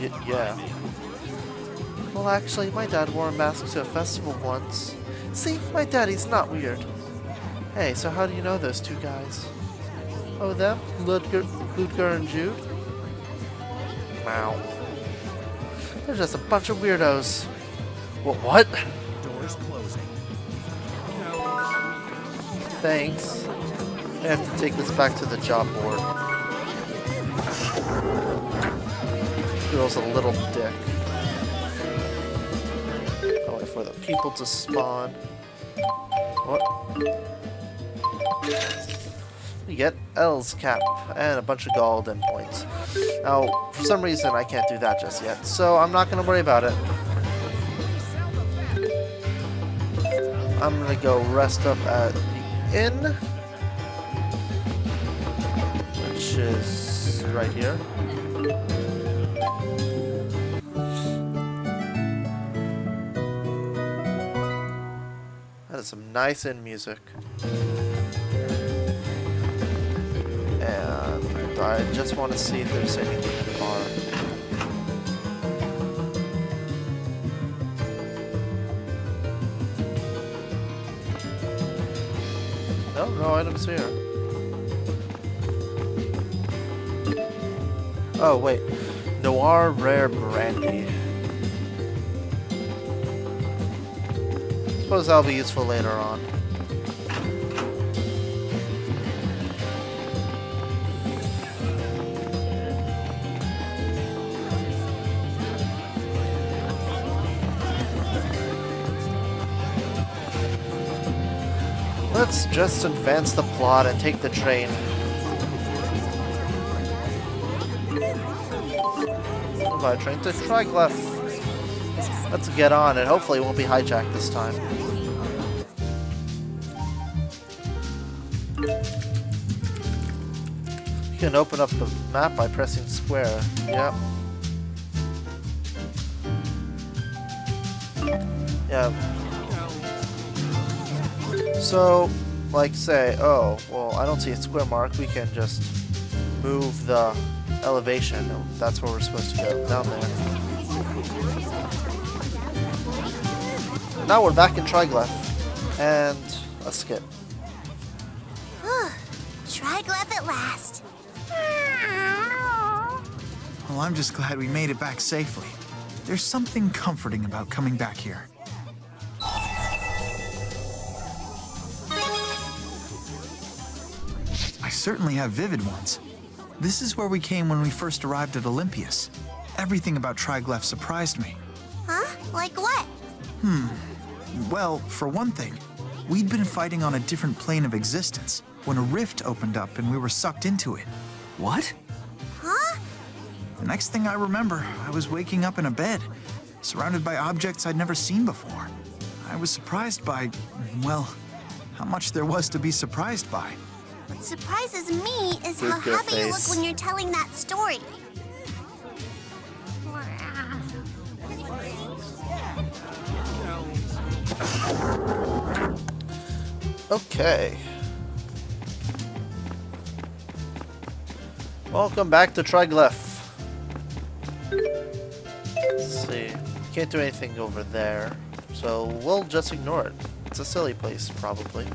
Yeah. Well, actually, my dad wore a mask to a festival once. See, my daddy's not weird. Hey, so how do you know those two guys? Oh, them? Ludger and Jude? Wow. They're just a bunch of weirdos. What? Doors closing. Thanks. I have to take this back to the job board. Girl's a little dick. I'll wait for the people to spawn. What? We get L's cap and a bunch of golden points. Now, for some reason, I can't do that just yet, so I'm not going to worry about it. I'm going to go rest up at the inn, which is right here. That is some nice inn music. And I just want to see if there's anything in the bar. No items here. Oh, wait. Noir Rare Brandy. Suppose that'll be useful later on. Let's just advance the plot and take the train. By train to Triglyph. Let's get on and hopefully it won't be hijacked this time. You can open up the map by pressing square. Yep. Yeah. So, like say, oh, well, I don't see a square mark, we can just move the elevation. That's where we're supposed to go, down there. Now we're back in Triglyph, and a skip. Triglyph at last. Well, I'm just glad we made it back safely. There's something comforting about coming back here. I certainly have vivid ones. This is where we came when we first arrived at Olympias. Everything about Triglyph surprised me. Huh? Like what? Well, for one thing, we'd been fighting on a different plane of existence when a rift opened up and we were sucked into it. What? Huh? The next thing I remember, I was waking up in a bed, surrounded by objects I'd never seen before. I was surprised by, well, how much there was to be surprised by. What surprises me is how Look your happy you look face. when you're telling that story. Okay. Welcome back to Triglyph. Let's see. Can't do anything over there, so we'll just ignore it. It's a silly place, probably.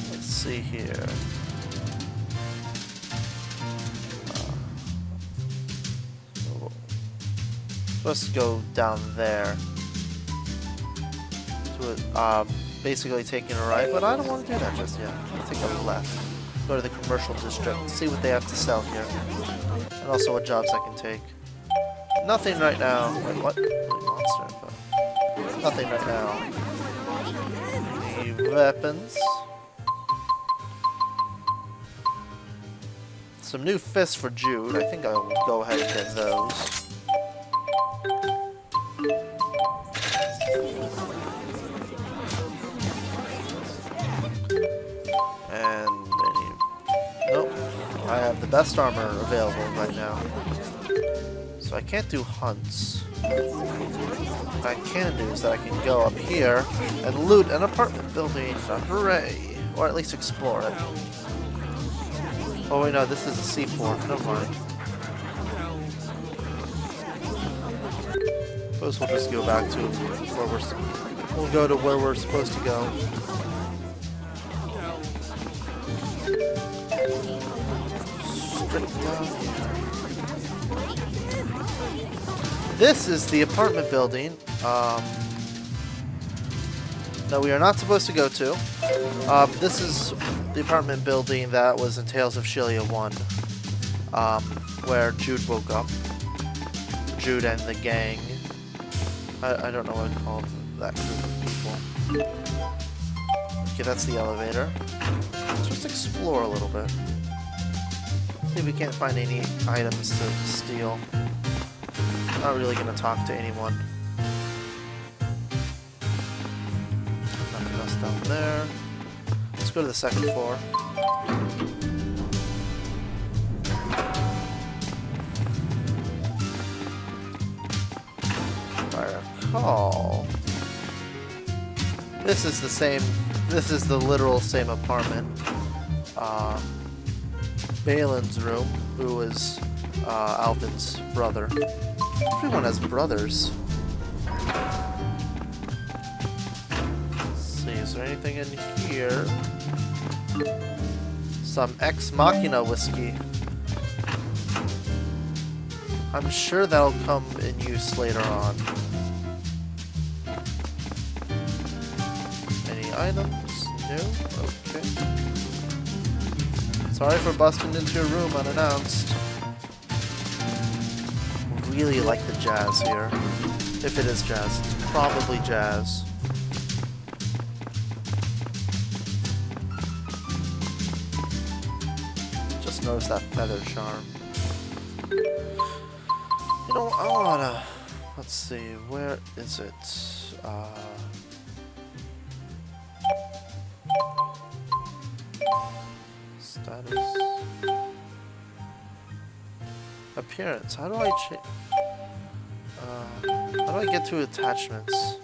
Let's see here. Supposed to go down there. To basically taking a right, but I don't want to do that just yet. I'll take a left. Go to the commercial district, see what they have to sell here. And also what jobs I can take. Nothing right now. Wait, what? Monster info. Nothing right now. Any weapons? Some new fists for Jude. I think I'll go ahead and get those. And nope. I have the best armor available right now. So I can't do hunts. What I can do is that I can go up here and loot an apartment building. Hooray! Or at least explore it. Oh wait, no, this is a seaport. Never mind. Suppose we'll just go back to where we'll go to where we're supposed to go. Straight down here. This is the apartment building that we are not supposed to go to. This is the apartment building that was in Tales of Xillia 1, where Jude woke up. Jude and the gang. I don't know what to call that group of people. Okay, that's the elevator. Let's just explore a little bit. See if we can't find any items to steal. Not really gonna talk to anyone. Nothing else down there. Let's go to the second floor. If I recall, this is the same. This is the literal same apartment. Balin's room, who is Alvin's brother. Everyone has brothers. Let's see, is there anything in here? Some Ex Machina whiskey. I'm sure that'll come in use later on. Any items? No? Okay. Sorry for busting into your room unannounced. Really like the jazz here. If it is jazz, it's probably jazz. Just notice that feather charm. You know, I wanna... Let's see, where is it? Status... Appearance. How do I change? How do I get to attachments?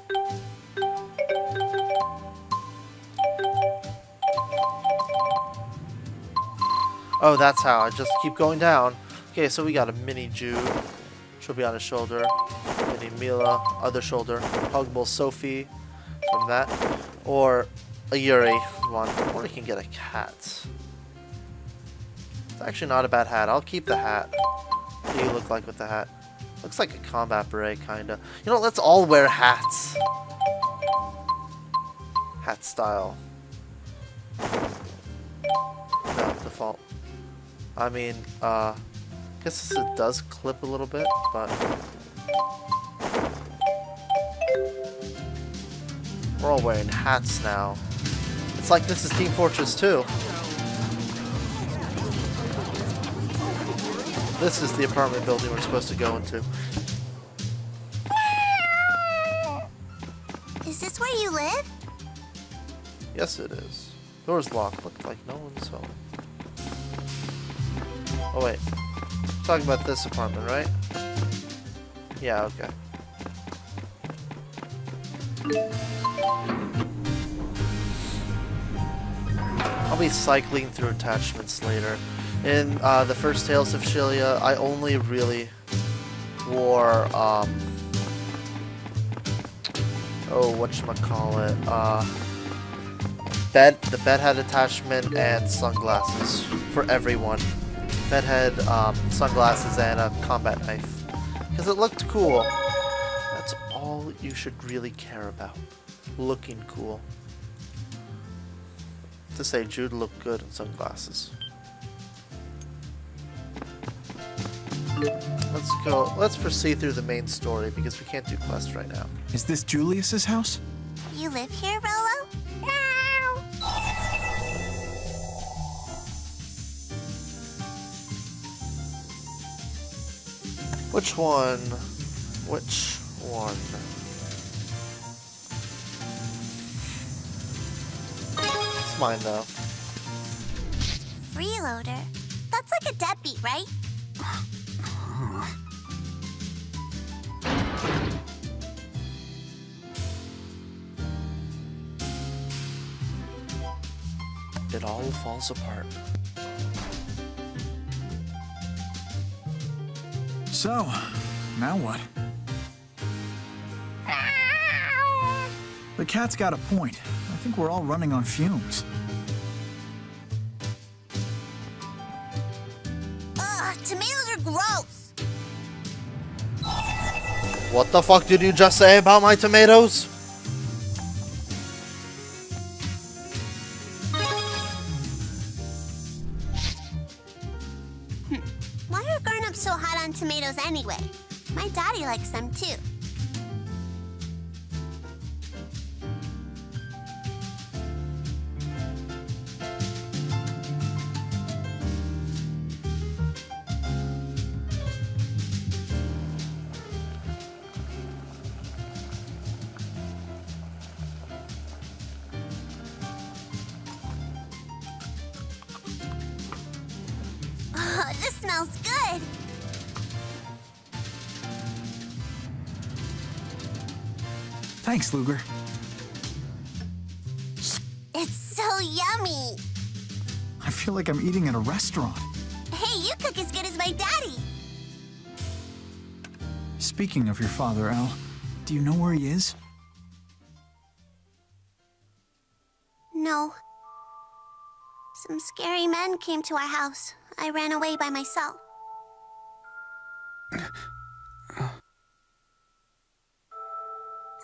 Oh, that's how. I just keep going down. Okay, so we got a mini Jude. She'll be on his shoulder. Mini Mila, other shoulder. Huggable Sophie from that. Or a Yuri one. Or we can get a cat. It's actually not a bad hat. I'll keep the hat. What do you look like with the hat? Looks like a combat beret, kinda. You know, let's all wear hats. Hat style. No, default. I mean, guess it does clip a little bit, but... We're all wearing hats now. It's like this is Team Fortress 2. This is the apartment building we're supposed to go into. Is this where you live? Yes, it is. Door's locked. Looks like no one's home. Oh, wait. We're talking about this apartment, right? Yeah, okay. I'll be cycling through attachments later. In the first Tales of Xillia, I only really wore, whatchamacallit, the bed head attachment and sunglasses for everyone. Bed head, sunglasses, and a combat knife. Because it looked cool. That's all you should really care about. Looking cool. To say Jude looked good in sunglasses. Let's go. Let's proceed through the main story because we can't do quests right now. Is this Julius's house? You live here, Rolo? No! Which one? Which one? It's mine though. Freeloader? That's like a deadbeat, right? it all falls apart. So, now what? The cat's got a point. I think we're all running on fumes. Ugh, tomatoes are gross. What the fuck did you just say about my tomatoes? Why are grown-ups so hot on tomatoes anyway? My daddy likes them too. Oh, this smells good. Thanks, Luger. It's so yummy. I feel like I'm eating at a restaurant. Hey, you cook as good as my daddy. Speaking of your father, Al, do you know where he is? No. Some scary men came to our house. I ran away by myself.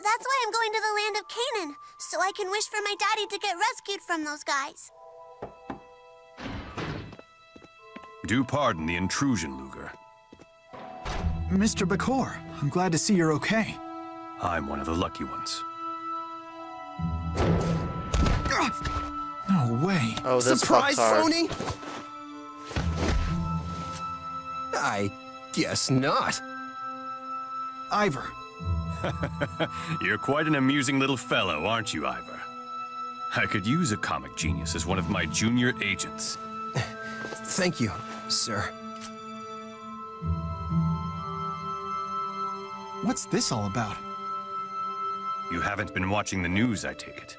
That's why I'm going to the land of Canaan, so I can wish for my daddy to get rescued from those guys. Do pardon the intrusion, Luger. Mr. Bakor, I'm glad to see you're okay. I'm one of the lucky ones. No way. Oh, this Surprise, fucks hard. phony? I guess not. Ivor. You're quite an amusing little fellow, aren't you, Ivor? I could use a comic genius as one of my junior agents. Thank you, sir. What's this all about? You haven't been watching the news, I take it.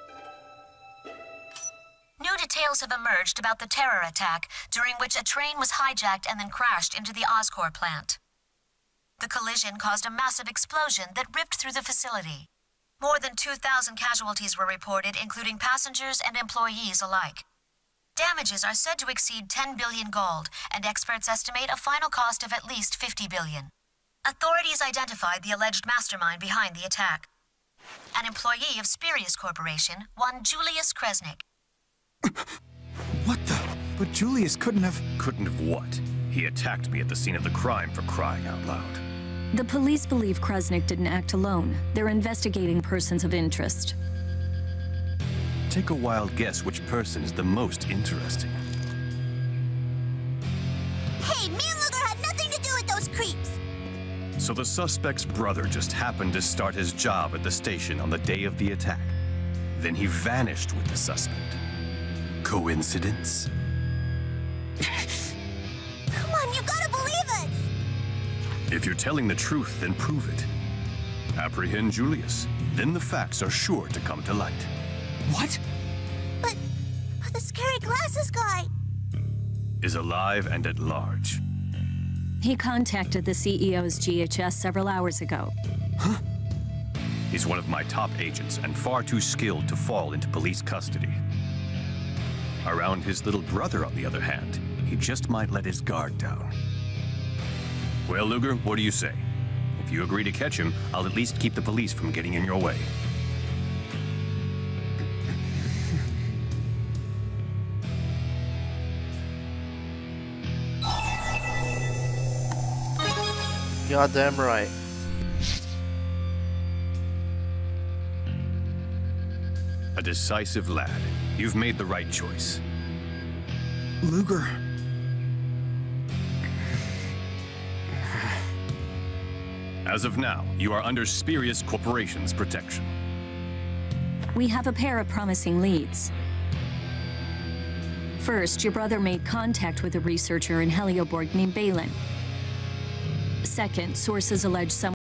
New details have emerged about the terror attack, during which a train was hijacked and then crashed into the Oscorp plant. The collision caused a massive explosion that ripped through the facility. More than 2,000 casualties were reported, including passengers and employees alike. Damages are said to exceed 10 billion gold, and experts estimate a final cost of at least 50 billion. Authorities identified the alleged mastermind behind the attack. An employee of Spirius Corporation, one Julius Kresnik. What the? But Julius couldn't have... Couldn't have what? He attacked me at the scene of the crime, for crying out loud. The police believe Kresnik didn't act alone. They're investigating persons of interest. Take a wild guess which person is the most interesting. Hey, me and Luger had nothing to do with those creeps. So the suspect's brother just happened to start his job at the station on the day of the attack. Then he vanished with the suspect. Coincidence? Come on, you gotta believe us. If you're telling the truth, then prove it. Apprehend Julius. Then the facts are sure to come to light. What? But the scary glasses guy. Is alive and at large. He contacted the CEO's GHS several hours ago. He's one of my top agents and far too skilled to fall into police custody. Around his little brother, on the other hand, he just might let his guard down. Well, Luger, what do you say? If you agree to catch him, I'll at least keep the police from getting in your way. Goddamn right. A decisive lad. You've made the right choice. Luger. As of now, you are under Spirius Corporation's protection. We have a pair of promising leads. First, your brother made contact with a researcher in Helioborg named Balin. Second, sources allege someone